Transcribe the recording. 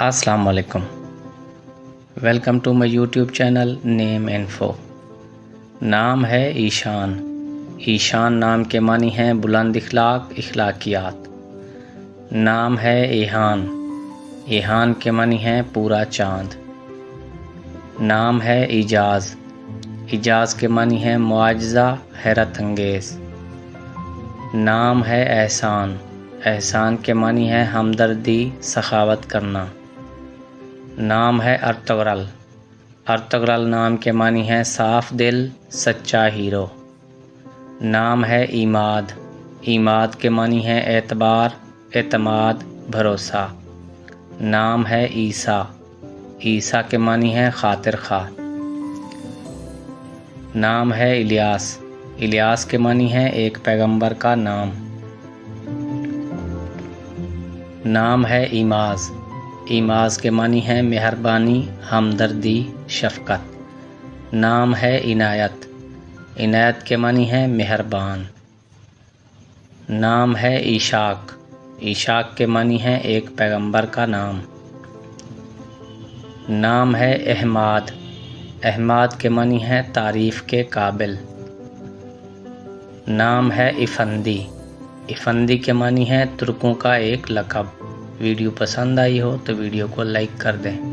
السلام علیکم، welcome to my YouTube channel name info. نام ہے ایشان۔ ایشان نام کے معنی ہیں بلند اخلاق، اخلاقیات۔ نام ہے ایہان۔ ایہان کے معنی ہیں پورا چاند۔ نام ہے اعجاز۔ اعجاز کے معنی ہیں معجزہ، حیرت انگیز۔ نام ہے احسان۔ احسان کے معنی ہے ہمدردی، سخاوت کرنا۔ نام ہے ارطغرل۔ ارطغرل نام کے معنی ہے صاف دل، سچا ہیرو۔ نام ہے عماد۔ عماد کے معنی ہے اعتبار، اعتماد، بھروسہ۔ نام ہے عیسیٰ۔ عیسیٰ کے معنی ہے خاطر خواہ۔ نام ہے الیاس۔ الیاس کے معنی ہے ایک پیغمبر کا نام۔ نام ہے ایماز۔ ایماز کے معنی ہے مہربانی، ہمدردی، شفقت۔ نام ہے عنایت۔ عنایت کے معنی ہے مہربان۔ نام ہے عشاق۔ عشاق کے معنی ہے ایک پیغمبر کا نام۔ نام ہے احماد۔ احماد کے معنی ہے تعریف کے قابل۔ نام ہے افندی۔ افندی کے معنی ہے ترکوں کا ایک لقب۔ ویڈیو پسند آئی ہو تو ویڈیو کو لائک کر دیں۔